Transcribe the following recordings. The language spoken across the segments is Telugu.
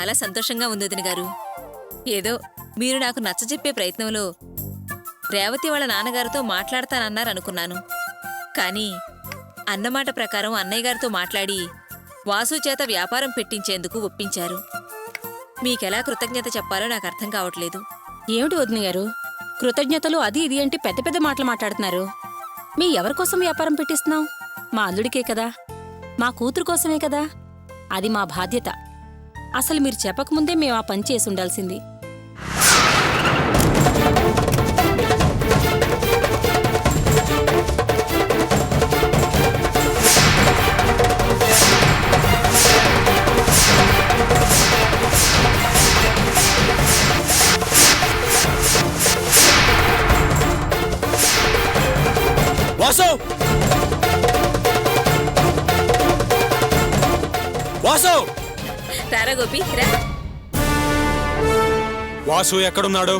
చాలా సంతోషంగా ఉంది వదిన గారు. ఏదో మీరు నాకు నచ్చజెప్పే ప్రయత్నంలో రేవతి వాళ్ళ నాన్నగారితో మాట్లాడతానన్నారనుకున్నాను. కానీ అన్నమాట ప్రకారం అన్నయ్య గారితో మాట్లాడి వాసు చేత వ్యాపారం పెట్టించేందుకు ఒప్పించారు. మీకెలా కృతజ్ఞత చెప్పాలో నాకు అర్థం కావట్లేదు. ఏమిటి వదిన గారు, కృతజ్ఞతలు అది ఇది అంటే పెద్ద పెద్ద మాటలు మాట్లాడుతున్నారు? మీ ఎవరికోసం వ్యాపారం పెట్టిస్తున్నావు? మా అల్లుడికే కదా, మా కూతురు కోసమే కదా. అది మా బాధ్యత. అసలు మీరు చెప్పకముందే మేము ఆ పని చేసి ఉండాల్సింది. వాసు! వాసు! రారా గోపి, రా. వాసు ఎక్కడున్నాడు?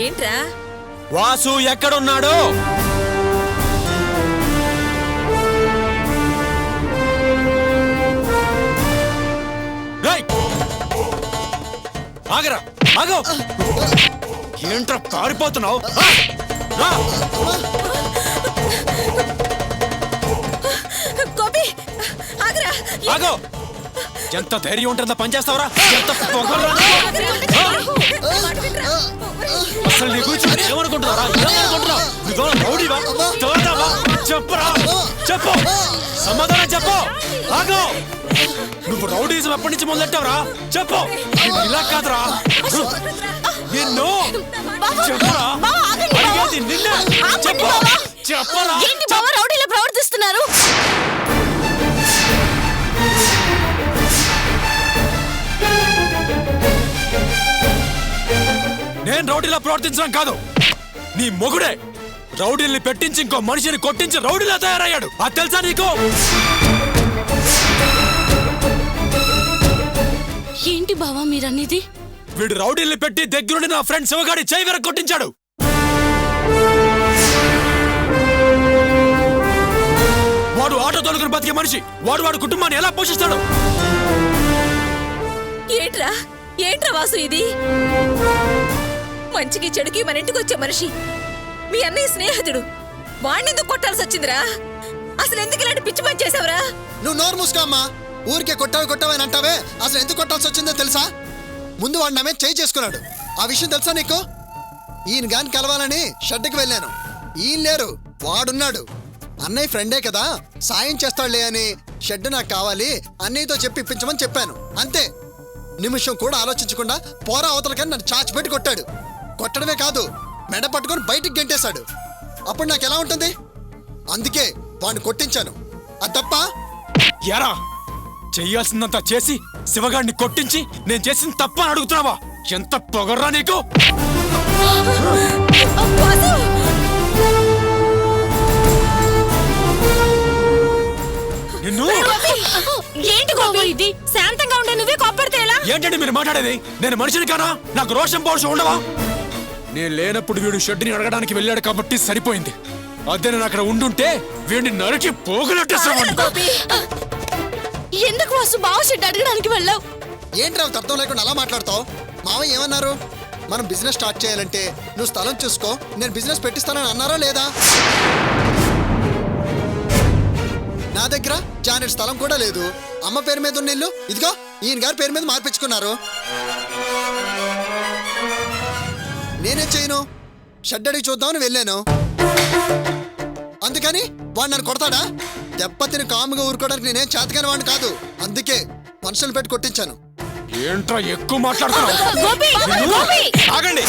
ఏంట్రా? వాసు ఎక్కడున్నాడు? ఆగరా, ఆగో! ఏంట్రా పారిపోతున్నావు? గోపి ఆగరా! ఆగో! ఎంత ధైర్యం ఉంటుందా పనిచేస్తావరా? ఎంత అసలు నీ గురించి ఏమనుకుంటున్నారా? చెప్పరా, చెప్పు, సమాధానం చెప్పు. ఆగో! నువ్వు రౌడీజం ఎప్పటి నుంచి మొదలెట్టావరా? చెప్పు. ఇలా కాదురా, నిన్ను చెప్పరా, అడిగేది నిన్నే. చెప్పు, చెప్పరా. రౌడీలా ప్రవర్తిస్తున్నారు? నేను రౌడీలా ప్రవర్తించడం కాదు, నీ మొగుడే రౌడీల్ని పెట్టించి ఇంకో మనిషిని కొట్టించి రౌడీలా తయారయ్యాడు. అది తెలుసా నీకు? ఏంటి బావా మీరనేది? వీడు రౌడీల్ని పెట్టి దగ్గరుండి నా ఫ్రెండ్ శివగాడి చేయి వెనక కొట్టించాడు. వాడు ఆటో తోలుకుని బతికే మనిషి. వాడు కుటుంబాన్ని ఎలా పోషిస్తాడు? ఏంట్రా, ఏంట్రా వాసు ఇది? మంచికి చెడుకి మన ఇంటికి వచ్చే మనిషి, మీ అన్నయ్య స్నేహితుడు. వాణ్ణెందుకు కొట్టాల్సి వచ్చిందిరా? అసలు ఎందుకు ఇలాంటి పిచ్చి పని చేసావురా? నువ్వు నోరు మూసుకోమ్మా. ఊరికే కొట్టావని అంటావే, అసలు ఎందుకు కొట్టాల్సి వచ్చిందో తెలుసా? ముందు వాడు నమ్మే చేయి చేసుకున్నాడు. ఆ విషయం తెలుసా నీకు? ఈయన గాని కలవాలని షెడ్కి వెళ్ళాను. ఈయన లేరు, వాడున్నాడు. అన్నయ్య ఫ్రెండే కదా, సాయం చేస్తాడులే అని షెడ్ నాకు కావాలి అన్నయ్యతో చెప్పి ఇప్పించమని చెప్పాను. అంతే, నిమిషం కూడా ఆలోచించకుండా పోరా అవతలకని నన్ను చాచిపెట్టి కొట్టాడు. కొట్టడమే కాదు, మెడ పట్టుకొని బయటికి గెంటేశాడు. అప్పుడు నాకు ఎలా ఉంటుంది? అందుకే వాడిని కొట్టించాను. అది తప్ప? ఎరా, చెయ్యాల్సిందంతా చేసి శివగాడిని కొట్టించి నేను చేసిన తప్ప అని అడుగుతున్నావా? ఎంత పొగర్రా నీకు? నిన్ను ఏంటి గోపి ఇది? శాంతంగా ఉండే నువ్వే కోపడితే ఎలా? ఏంటండి మీరు మాట్లాడేది? నేను మనిషిని కానా? నాకు రోషం పౌరుషం ఉండవా? నేను లేనప్పుడు వీడు షెడ్ని అడగడానికి వెళ్ళాడు కాబట్టి సరిపోయింది. అదే నేను అక్కడ ఉండుంటే వీడిని నరికి పోగులట్టేసాను. ఎందుకు వాసు బావ షెడ్ అడగడానికి వెళ్ళావు? ఏంటి రావు అర్థం లేకుండా అలా మాట్లాడతావు? మావయ్య ఏమన్నారు? మనం బిజినెస్ స్టార్ట్ చేయాలంటే నువ్వు స్థలం చూసుకో, నేను బిజినెస్ పెట్టిస్తానని అన్నారా లేదా? నా దగ్గర జానెట్ స్థలం కూడా లేదు. అమ్మ పేరు మీద ఉన్న ఇల్లు ఇదిగో ఈయన గారి పేరు మీద మార్పించుకున్నారు. నేనేం చేయను? షెడ్ అడిగి చూద్దామని వెళ్ళాను. అందుకని వాడు నన్ను కొడతాడా? దెబ్బతిని కాముగా ఊరుకోవడానికి నేనేం చేతకాని వాడిని కాదు. అందుకే మనుషులు పెట్టి కొట్టించాను. ఏంట్రా ఎక్కువ మాట్లాడుతున్నావు? ఆగండి.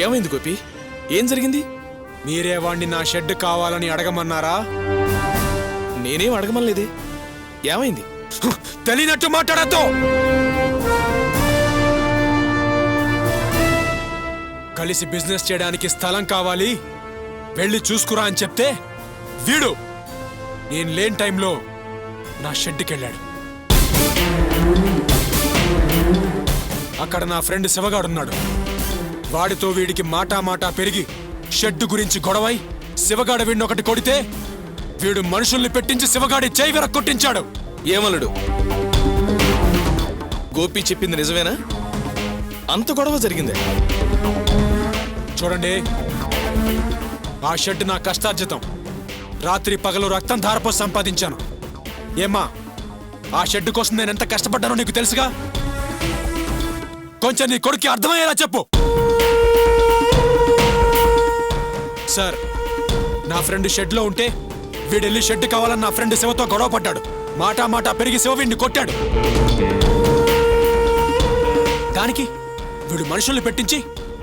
ఏమైంది గోపి? ఏం జరిగింది? మీరే వాణ్ణి నా షెడ్ కావాలని అడగమన్నారా? నేనేం అడగమనలేదే. ఏమైంది? తెలియనట్టు మాట్లాడద్దు. కలిసి బిజినెస్ చేయడానికి స్థలం కావాలి, వెళ్ళి చూసుకురా అని చెప్తే వీడు నేను లేని టైంలో నా షెడ్కి వెళ్ళాడు. అక్కడ నా ఫ్రెండ్ శివగాడున్నాడు. వాడితో వీడికి మాటా పెరిగి షెడ్ గురించి గొడవై శివగాడ వీడిని ఒకటి కొడితే వీడు మనుషుల్ని పెట్టించి శివగాడి చేయి విరక్కొట్టించాడు. ఏమలుడు, గోపి చెప్పింది నిజమేనా? అంత గొడవ జరిగిందే? చూడండి, ఆ షెడ్ నా కష్టార్జితం. రాత్రి పగలు రక్తం ధారపోసి సంపాదించాను. ఏమ్మా, ఆ షెడ్ కోసం నేను ఎంత కష్టపడ్డానో నీకు తెలుసుగా. కొంచెం నీ కొడుక్కి అర్థమయ్యేలా చెప్పు. సార్, నా ఫ్రెండ్ షెడ్లో ఉంటే వీడెళ్ళి షెడ్ కావాలని నా ఫ్రెండ్ శివతో గొడవ పడ్డాడు. మాటా పెరిగి శివ వీడిని కొట్టాడు. దానికి వీడు మనుషుల్ని పెట్టించి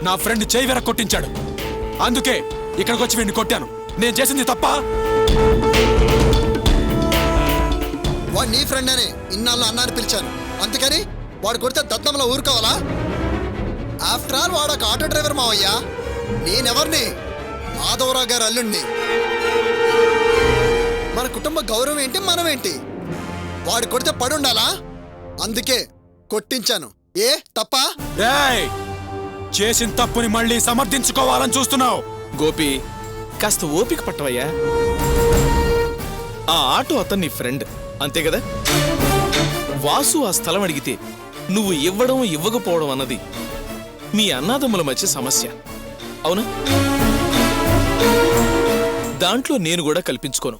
నా ఫ్రెండ్ చేయి వెర కొట్టించాడు. అందుకే ఇక్కడికి వచ్చి వీడిని కొట్టాను. నేను చేసింది తప్ప? వాడు నీ ఫ్రెండ్ అని ఇన్నాళ్ళు అన్నాన్ని పిలిచాను, అందుకని వాడు కొడితే దత్తంలో ఊరుకోవాలా? ఆఫ్టర్ ఆల్ వాడు ఒక ఆటో డ్రైవర్ మావయ్యా. నేనెవర్ని? మాధవరావు గారు అల్లుణ్ణి. మన కుటుంబ గౌరవం ఏంటి, మనమేంటి? వాడు కొడితే పడుండాలా? అందుకే కొట్టించాను. ఏ తప్ప? రేయ్, చేసిన తప్పుని మళ్ళీ సమర్థించుకోవాలని చూస్తున్నావు. గోపి, కాస్త ఓపిక పట్టవయ్యా. ఆ ఆటో అతన్ని ఫ్రెండ్, అంతే కదా? వాసు ఆ స్థలం అడిగితే నువ్వు ఇవ్వడం ఇవ్వకపోవడం అన్నది మీ అన్నాదమ్ముల మధ్య సమస్య, అవునా? దాంట్లో నేను కూడా కల్పించుకోను.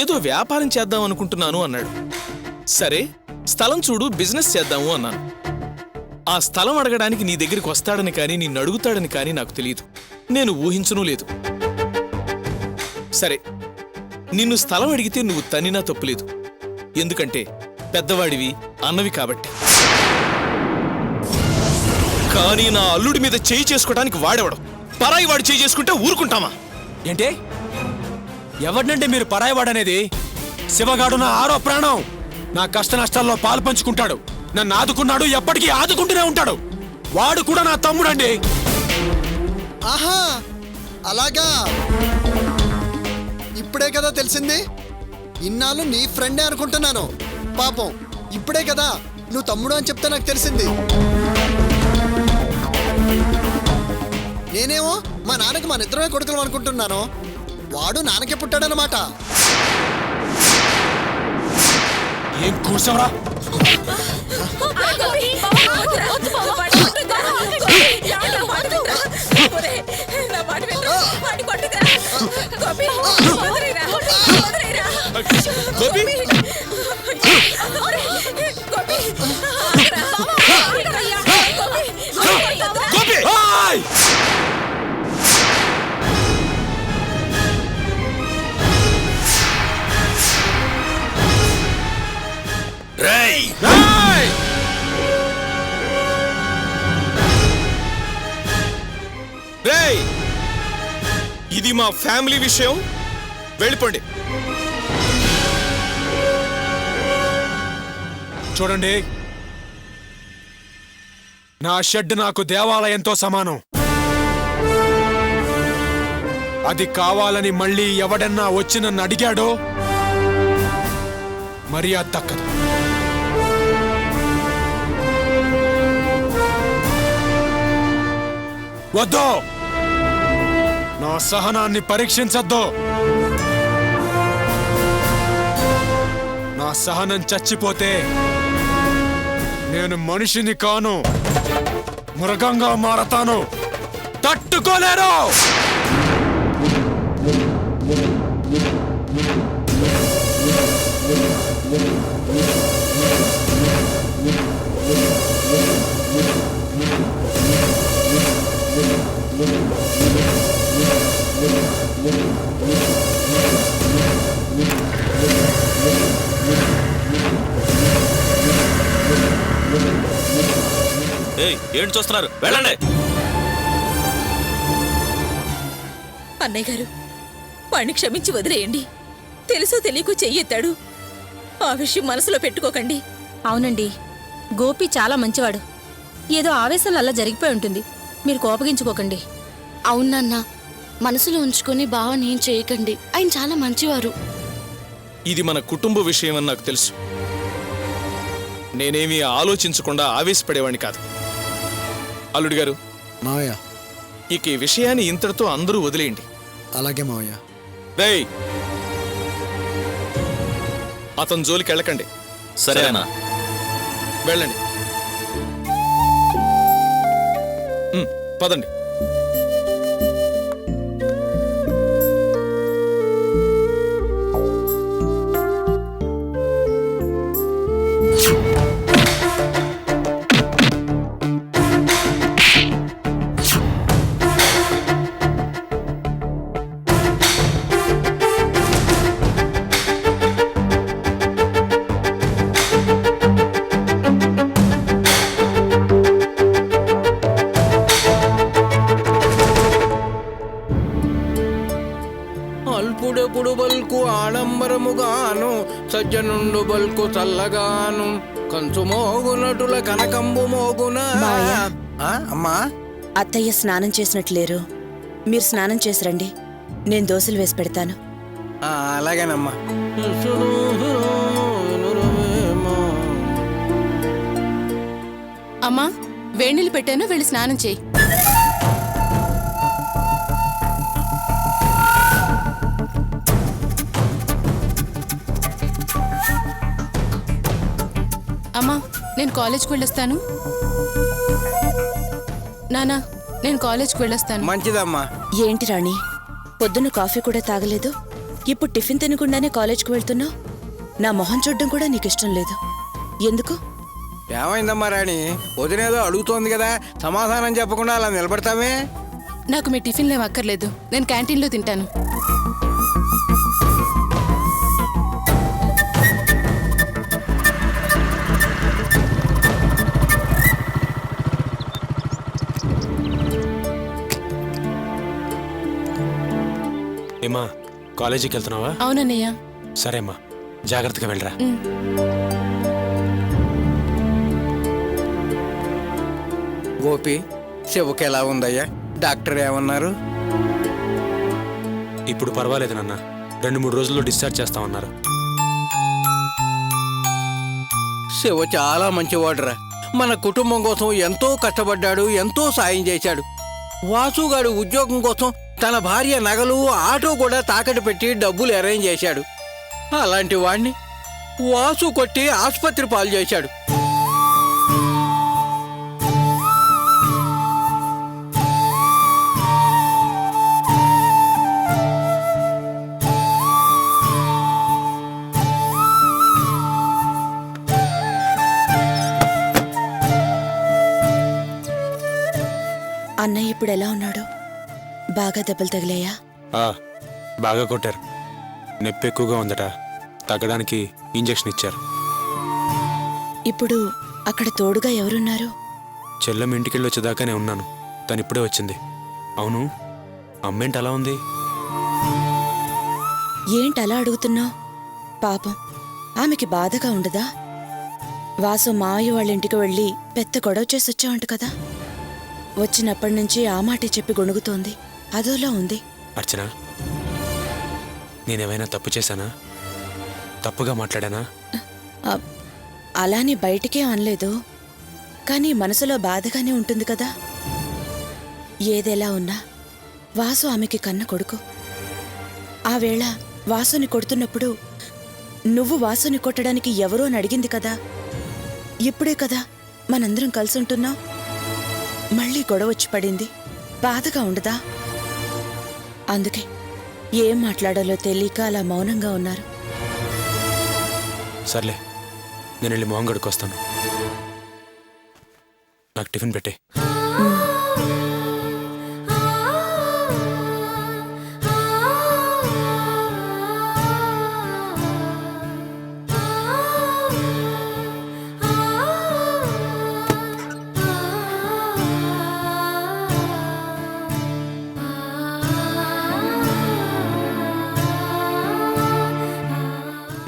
ఏదో వ్యాపారం చేద్దాం అనుకుంటున్నాను అన్నాడు. సరే, స్థలం చూడు, బిజినెస్ చేద్దాము అన్నాను. ఆ స్థలం అడగడానికి నీ దగ్గరికి వస్తాడని కానీ నిన్ను అడుగుతాడని కానీ నాకు తెలియదు. నేను ఊహించనూ లేదు. సరే, నిన్ను స్థలం అడిగితే నువ్వు తన్నినా తప్పులేదు. ఎందుకంటే పెద్దవాడివి, అన్నవి కాబట్టి. కానీ నా అల్లుడి మీద చేయి చేసుకోవడానికి వాడేవాడు. పరాయి వాడు చేయి చేసుకుంటే ఊరుకుంటామా? ఏంటి? ఎవరినంటే మీరు పరాయవాడనేది? శివగాడు నా ఆరో ప్రాణం. నా కష్ట నష్టాల్లో పాలు పంచుకుంటాడు, నన్ను ఆదుకున్నాడు, ఎప్పటికీ ఆదుకుంటూనే ఉంటాడు. వాడు కూడా నా తమ్ముడండి. ఆహా, అలాగా? ఇప్పుడే కదా తెలిసింది. ఇన్నాళ్ళు నీ ఫ్రెండే అనుకుంటున్నాను. పాపం ఇప్పుడే కదా నువ్వు తమ్ముడు అని చెప్తే నాకు తెలిసింది. నేనేమో మా నాన్నకి మన ఇద్దరమే కొడుకులు అనుకుంటున్నాను. వాడు నాన్నకే పుట్టాడనమాట. ఏం కూర్చోరా? ఇది మా ఫ్యామిలీ విషయం, వెళ్ళిపోండి. చూడండి, నా షెడ్ నాకు దేవాలయంతో సమానం. అది కావాలని మళ్ళీ ఎవడన్నా వచ్చి నన్ను అడిగాడో మర్యాద దక్కదు. వద్దు, నా సహనాన్ని పరీక్షించద్దు. నా సహనం చచ్చిపోతే నేను మనిషిని కాను, మృగంగా మారతాను. తట్టుకోలేరు. ఏంటి చూస్తున్నారు? వెళ్ళండి. అన్నయ్య గారు, వాణ్ణి క్షమించి వదిలేయండి. తెలుసో తెలియకు చెయ్యెత్తాడు. ఆ విషయం మనసులో పెట్టుకోకండి. అవునండి, గోపి చాలా మంచివాడు. ఏదో ఆవేశంలో అలా జరిగిపోయి ఉంటుంది. మీరు కోపగించుకోకండి. అవునన్నా, మనసులో ఉంచుకొని భావన ఏం చేయకండి. ఆయన చాలా మంచివారు. ఇది మన కుటుంబ విషయం అని నాకు తెలుసు. నేనేమీ ఆలోచించకుండా ఆవేశపడేవాడిని కాదు. అల్లుడి గారు, మావయ్య. ఇక ఈ విషయాన్ని ఇంతటితో అందరూ వదిలేయండి. అలాగే మావయ్య. రేయ్, అతని జోలికి వెళ్ళకండి. సరేనా? వెళ్ళండి. పదండి. అల్పుడెప్పుడు బల్కు ఆడంబరముగాను, సజ్జనుండు బల్కు చల్లగాను, కంచు మోగునటుల కనకంబు మోగునా. అమ్మా, అత్తయ్య స్నానం చేసినట్లేరు. మీరు స్నానం చేసి రండి, నేను దోశలు వేసి పెడతాను. అలాగేనమ్మా. అమ్మా, వేణీళ్ళు పెట్టాను, వెళ్ళి స్నానం చేయి. అమ్మా, నేను కాలేజ్కి వెళ్ళొస్తాను. నానా, నేను కాలేజ్కి వెళ్ళొస్తాను. మంచిదమ్మా. ఏంటి రాణి, పొద్దున్న కాఫీ కూడా తాగలేదు, ఇప్పుడు టిఫిన్ తినకుండానే కాలేజ్కి వెళ్తున్నావు? నా మొహం చూడడం కూడా నీకు ఇష్టం లేదు. ఎందుకు? ఏమైందమ్మా రాణి? వదినేదో అడుగుతోంది కదా, సమాధానం చెప్పకుండా అలా నిలబడతామే. నాకు మీ టిఫిన్లు ఏం అక్కర్లేదు, నేను క్యాంటీన్లో తింటాను. ఏమా, కాలేజీకి వెళ్తున్నావా? అవునన్నయ్య. సరేమ్మా, జాగ్రత్తగా వెళ్ళరా. గోపి, శివకి ఎలా ఉందయ్యా? డాక్టర్ ఏమన్నారు? ఇప్పుడు పర్వాలేదు నాన్న, 2-3 రోజుల్లో డిశ్చార్జ్ చేస్తామన్నారు. శివ చాలా మంచివాడురా. మన కుటుంబం కోసం ఎంతో కష్టపడ్డాడు, ఎంతో సాయం చేశాడు. వాసుగాడు ఉద్యోగం కోసం తన భార్య నగలు, ఆటో కూడా తాకట్టు పెట్టి డబ్బులు అరేంజ్ చేశాడు. అలాంటి వాణ్ణి వాసు కొట్టి ఆసుపత్రి పాలు చేశాడు. అన్నయ్య ఇప్పుడు ఎలా ఉన్నాడు? బాగా దెబ్బలు తగిలాయా? బాగా కొట్టారు. నొప్పి ఎక్కువగా ఉందట, తగ్గడానికి ఇంజెక్షన్ ఇచ్చారు. ఇప్పుడు అక్కడ తోడుగా ఎవరున్నారు? చెల్లెమ్మ ఇంటికెళ్ళి వచ్చేదాకానే ఉన్నాను, తను ఇప్పుడే వచ్చింది. అవును, అమ్మేంటి అలా ఉంది? ఏంటి అలా అడుగుతున్నావు? పాపం, ఆమెకి బాధగా ఉండదా? వాసు మావయ్య వాళ్ళ ఇంటికి వెళ్ళి పెద్ద గొడవ చేసి వచ్చావంట కదా, వచ్చినప్పటి నుంచి ఆ మాటే చెప్పి గొణుగుతోంది. అదోలా ఉంది. అర్చన, నేనేమైనా తప్పు చేశానా? తప్పుగా మాట్లాడానా? అలానే బయటికే అనలేదు, కానీ మనసులో బాధగానే ఉంటుంది కదా. ఏదెలా ఉన్నా వాసు ఆమెకి కన్న కొడుకు. ఆ వేళ వాసుని కొడుతున్నప్పుడు నువ్వు వాసుని కొట్టడానికి ఎవరో అని అడిగింది కదా. ఇప్పుడే కదా మనందరం కలిసి ఉంటున్నాం. మళ్ళీ గొడవ వచ్చి పడింది, బాధగా ఉండదా? అందుకే ఏం మాట్లాడాలో తెలియక అలా మౌనంగా ఉన్నారు. సర్లే, నేను వెళ్ళి మొహం గడుకొస్తాను. నాకు టిఫిన్ పెట్టే.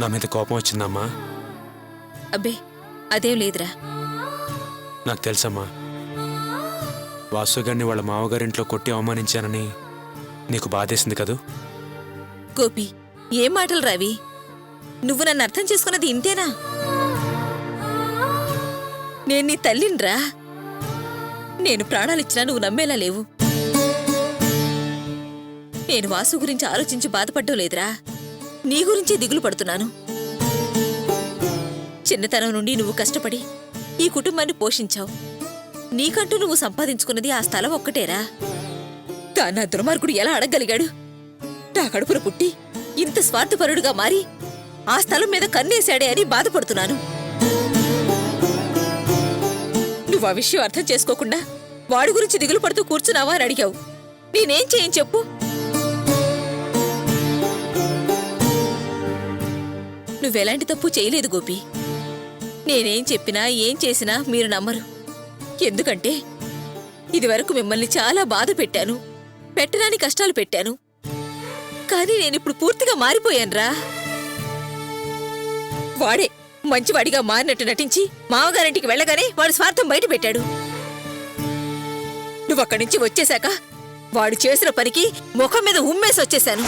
నా మీద కోపం వచ్చిందమ్మా? అబ్బే, అదేం లేదురా. నాకు తెలుసమ్మా, వాసుగారిని వాళ్ళ మామగారింట్లో కొట్టి అవమానించానని నీకు బాధేసింది కదూ? గోపి, ఏం మాటలు రావి? నువ్వు నన్ను అర్థం చేసుకున్నది ఇంతేనా? నేను నీ తల్లినిరా. నేను ప్రాణాలిచ్చినా నువ్వు నమ్మేలా లేవు. నేను వాసు గురించి ఆలోచించి బాధపడ్డం లేదురా, నీ గురించి దిగులు పడుతున్నాను. చిన్నతనం నుండి నువ్వు కష్టపడి ఈ కుటుంబాన్ని పోషించావు. నీకంటూ నువ్వు సంపాదించుకున్నది ఆ స్థలం ఒక్కటేరా. దాన్ని ఆ దుర్మార్గుడు ఎలా అడగలిగాడు? నా కడుపున పుట్టి ఇంత స్వార్థపరుడుగా మారి ఆ స్థలం మీద కన్నేశాడే అని బాధపడుతున్నాను. నువ్వు ఆ విషయం అర్థం చేసుకోకుండా వాడి గురించి దిగులు పడుతూ కూర్చున్నావా అని అడిగావు. నేనేం చేయని చెప్పు? నువ్వెలాంటి తప్పు చేయలేదు గోపి. నేనేం చెప్పినా ఏం చేసినా మీరు నమ్మరు. ఎందుకంటే ఇదివరకు మిమ్మల్ని చాలా బాధ పెట్టాను, పెట్టడానికి కష్టాలు పెట్టాను. కానీ నేనిప్పుడు పూర్తిగా మారిపోయానురా. వాడే మంచివాడిగా మారినట్టు నటించి మామగారింటికి వెళ్ళగానే వాడు స్వార్థం బయట పెట్టాడు. నువ్వక్కడి నుంచి వచ్చేశాక వాడు చేసిన పనికి ముఖం మీద ఉమ్మేసి వచ్చేశాను.